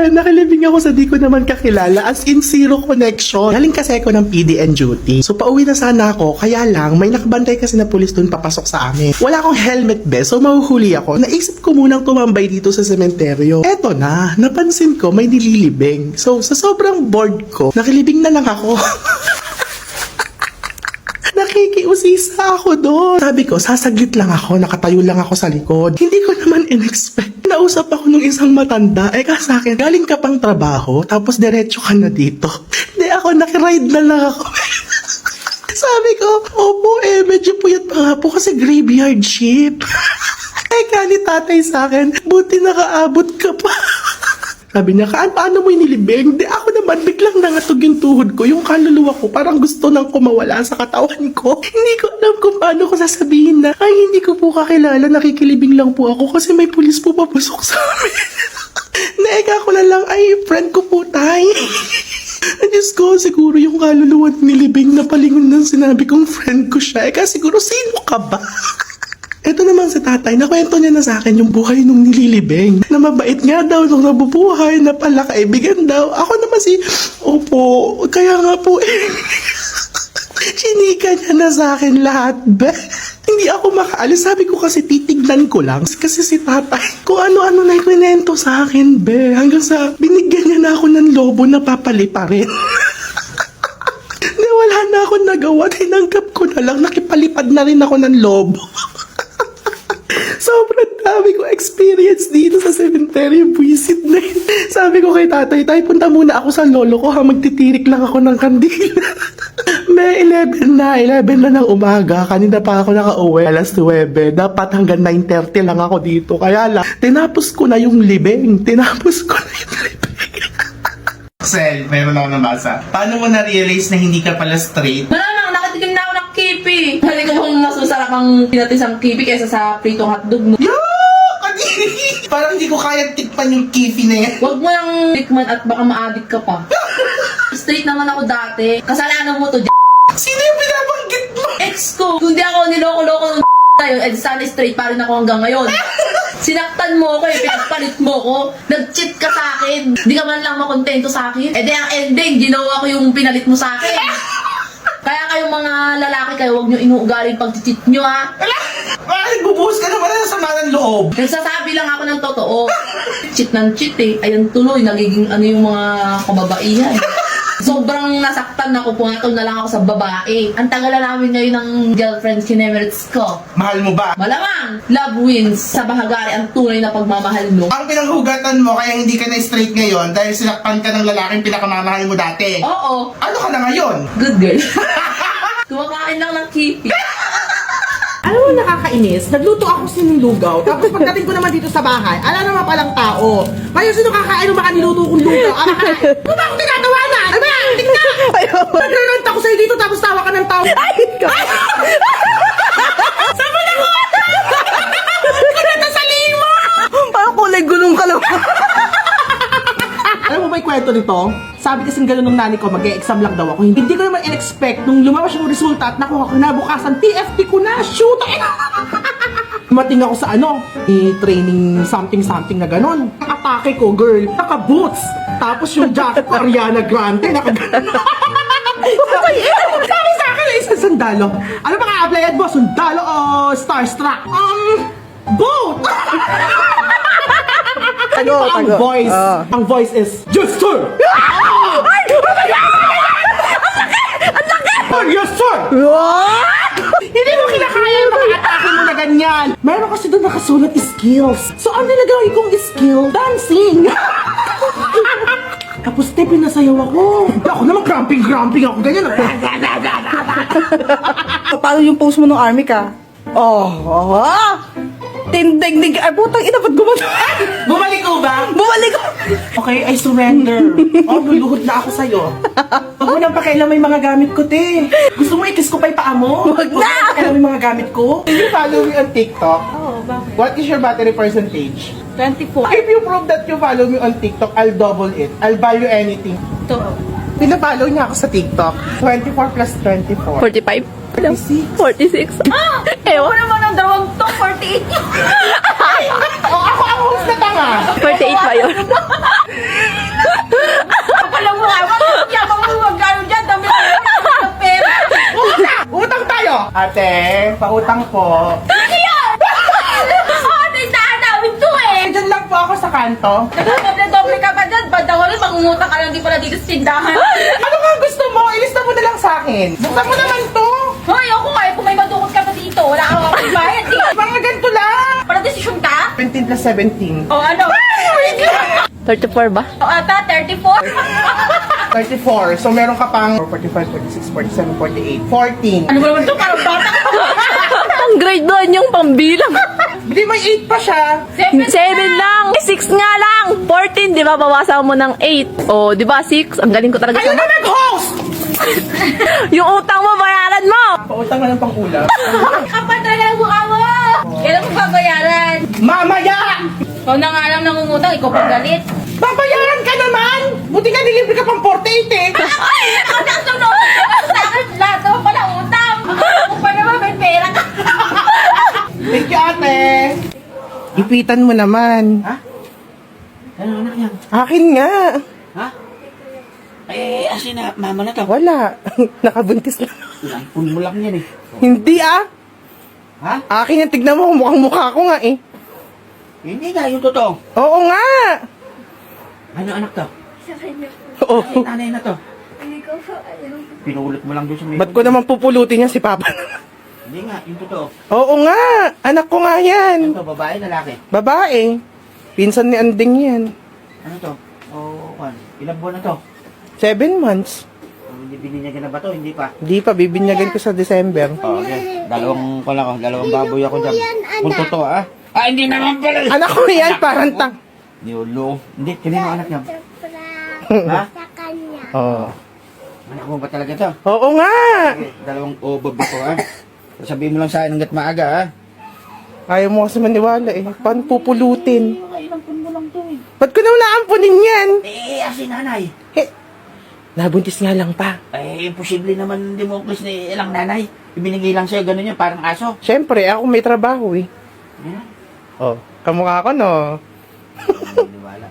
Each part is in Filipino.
Nakilibing ako sa di ko naman kakilala, as in zero connection. Galing kasi ako ng PDN duty. So pauwi na sana ako, kaya lang may nakabantay kasi na pulis doon papasok sa amin. Wala akong helmet be, so mahuhuli ako. Naisip ko munang tumambay dito sa sementeryo. Eto na, napansin ko may nililibing. So sa sobrang bored ko, nakilibing na lang ako. Nakikiusisa ako doon. Sabi ko, sasaglit lang ako, nakatayo lang ako sa likod. Hindi ko naman in-expect. Nausap ako nung isang matanda. Sa akin, galing ka pang trabaho, tapos diretso ka na dito. Hindi ako, nakiride na lang ako. Sabi ko, opo medyo puyat pa nga po kasi graveyard shift. Ni tatay sa akin, buti nakaabot ka pa. Sabi niya, paano mo inilibing? Di ako naman, biglang nangatog yung tuhod ko. Yung kaluluwa ko, parang gusto nang kumawala sa katawan ko. Hindi ko alam kung paano ko sasabihin na, ay, hindi ko po kakilala, nakikilibing lang po ako kasi may pulis po papasok sa amin. Naeka ko na lang, ay, friend ko po tayo. Diyos ko, siguro yung kaluluwa nilibing na palingon ng sinabi kong friend ko siya. Siguro, sino ka ba? Ito naman si tatay, nakwento niya na sa akin yung buhay nung nililibing. Na mabait nga daw nung nabubuhay, na pala kaibigan daw. Ako naman opo, kaya nga po Chinika niya na sa akin lahat, be. Hindi ako makaalis. Sabi ko kasi titignan ko lang. Kasi si tatay, kung ano-ano na ikwento sa akin, be. Hanggang sa binigyan niya na ako ng lobo na papalipa rin. Wala na ako nagawa. Tinanggap ko na lang. Nakipalipad na rin ako ng lobo. Sobrang dami ko experience dito sa cemetery, buwisit na yun. Sabi ko kay tatay, punta muna ako sa lolo ko ha, magtitirik lang ako ng kandila. May 11 na ng umaga, kanina pa ako nakauwi, alas 9, dapat hanggang 9:30 lang ako dito. Kaya lang, tinapos ko na yung libing. Sel, meron ako nabasa. Paano mo na-realize na hindi ka pala straight? Malamang, nakatikim na ako ng kipi. Hali ko bang mas masarap ang pinatisang kipi kaysa sa pritong hotdog, no? Parang hindi ko kaya tikpan yung kifi na yan. Huwag mo lang tikman at baka ma-addict ka pa. Straight naman ako dati. Kasalanan mo to, Sino yung binabanggit mo? ex ko. Kung di ako niloko-loko ng tayo, sana straight pa rin ako hanggang ngayon. Sinaktan mo ako pinagpalit mo ko. Nag-cheat ka sa akin. Di ka man lang makontento sa akin. Di ang ending, ginawa ko yung pinalit mo sa akin. Kaya kayong mga lalaki kayo, huwag nyo inuugaling pag-cheat nyo, ha? Bakit bubuhos ka naman na sama ng loob? Nagsasabi lang ako ng totoo. Cheat ng cheat Ayan tuloy, nagiging yung mga kababaihan. Sobrang nasaktan ako, pumatol na lang ako sa babae. Ang tagal na namin ngayon ng girlfriend kinemerites ko. Mahal mo ba? Malamang, love wins. Sa bahagari ang tunay na pagmamahal mo. Ang pinanghugatan mo kaya hindi ka na straight ngayon dahil sinaktan ka ng lalaking pinakamamahal mo dati. Oo, Ano ka na ngayon? good girl. Kumakain lang ng kipi. Alam mo nakakainis? Nagluto ako sinulugaw. Tapos pagdating ko naman dito sa bahay, ala naman palang tao. Ngayon sino kakain ng mga niluto kong lugaw? Ano ba ako tinatawa na? Ano ba? Tingnan! Nagrarant ako sa'yo dito tapos tawa ka ng tao. Ay! Saan mo nakuha? Kunata sa limo! Parang kulay gulong ka lang. Alam mo ba yung kwento nito? Sabi kasing gano'n nung nanay ko, mag-e-exam lang daw ako. Hindi ko naman in-expect nung lumabas yung resulta at nakuha ko na bukasan, TFT ko na, shoot! Dumating ako sa training something na gano'n. Ang atake ko, girl, naka-boots. Tapos yung jacket Ariana Grande, naka-gano'n. Sabi sa akin, isang sundalo. Ano ba ka-applyan mo? Sundalo o starstruck? Both! Tago. Ang voice is Yes, sir! Ay! Oh my God! Ang laki! Oh, yes, sir! Hindi mo kinakaya yung mga atake mo na ganyan. Meron kasi doon nakasulat skills. So, ang nilagay kong skill, dancing. Tapos, pinasayaw ako. Ako naman, cramping ako. Ganyan. Paano yung post mo nung army ka? Tindig-dig. Ay, putang ina, ba't gumano? Bumalik ko ba? Bumalik ko! Okay, I surrender. Luluhod na ako sa'yo. Huwag mo nang pakialam yung mga gamit ko, te. Gusto mo i-kiss ko pa yung paa mo? Huwag na! Pakialam yung mga gamit ko? Can you follow me on TikTok? Oo, bakit? What is your battery percentage? 24. If you prove that you follow me on TikTok, I'll double it. I'll buy you anything. Ito. Pinapollow niya ako sa TikTok. 24 plus 24. 45. 46. Ewan naman ang dalawang to, 48. Ako ang host na tanga. 48 ba yun? pautang po. Ano yan? Ano yung daan namin to eh? Diyan lang po ako sa kanto. Nagdoble-doble ka pa dyan. Banda ko rin, mangungutang ka lang di pala dito sa tindahan. Ano nga gusto mo? Ilista mo na lang sa akin. Buksan mo naman to. Hoy, ako nga, kung may madukot ka pa dito, wala kang makabayad eh. Mga ganito lang. Para desisyon ka? 17 plus 17. O ano? 34 ba? O ata, 34? 34. So meron ka pang 45, 46, 47, 48, 14. Ano ba naman to? Parang bata ka. Ang grade doon yung pambilang. Hindi, may 8 pa siya. 7 lang. 6 nga lang. 14, di ba? Bawasan mo ng 8. O, di ba? 6. Ang galing ko talaga Kayo sa na nag-host! Yung utang mo, bayaran mo. Pautang ka ng pang-ulam. Kapag talaga mukha mo! Kailan mo babayaran? Mamaya! Ikaw na nga lang nangungutang, ikaw pang galit. Babayaran ka naman! Buti nga nilibre ka pang 48 eh. Ay! Nakasunod! Sa akin, lahat naman pala utang! Ako pa naman, may pera ka! Thank you, ate. Ipitan mo naman. Ha? Ano anak yan? Akin nga. Ha? Eh, asin na, mama na to. Wala. Nakabuntis lang. Inampun mo lang yan eh. Hindi ah. Ha? Akin yan. Tignan mo. Mukhang mukha ko nga eh. Hindi nga, yung totoo. Oo nga. Ano anak to? Oo. Ay, nanay na to. Pinulot mo lang doon sa may... Ba't ko naman pupulutin yan si Papa? Hindi nga, yung totoo. Oo nga. Anak ko nga Ano yan. to, babae, lalaki? Babae. Pinsan ni Anding yan. Ano to? Oh, ilang buwan na to? 7 months. Hindi bininyagan na ba to? Hindi pa. Hindi pa. Bibinyagan ko sa December. Oh, okay. Dalawang baboy ako dyan. Kung totoo ah. Ah, hindi naman pala. Anak ko yan. Parang tang... Niulo. Hindi, kanino anak niya? Ha? Oo. Anak mo ba talaga to? Oo nga. Okay, dalawang obob ako ah. Sabihin mo lang sa akin hanggat maaga ah. Ayaw mo kasi maniwala eh. Paano pupulutin? Inampun mo lang to eh. Ba't ko naman naampunin yan? Eh, asin nanay. Eh, nabuntis nga lang pa. Eh, imposible naman Democles ni ilang nanay. Ibinigay lang sa'yo, ganun yun, parang aso. Siyempre, ako may trabaho eh. Yan. Oh, kamukha ko no. Naniniwala.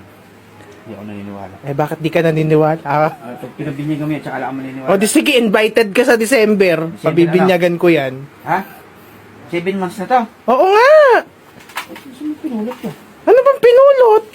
Hindi ako naniniwala. Eh, bakit di ka naniniwala? Ah. Pag pinabinyagan mo yan, tsaka lang ako maniniwala. O di sige, invited ka sa December. Pabibinyagan ko yan. Ha? 7 months na to. Oo nga! Saan mo pinulot to? Ano bang pinulot?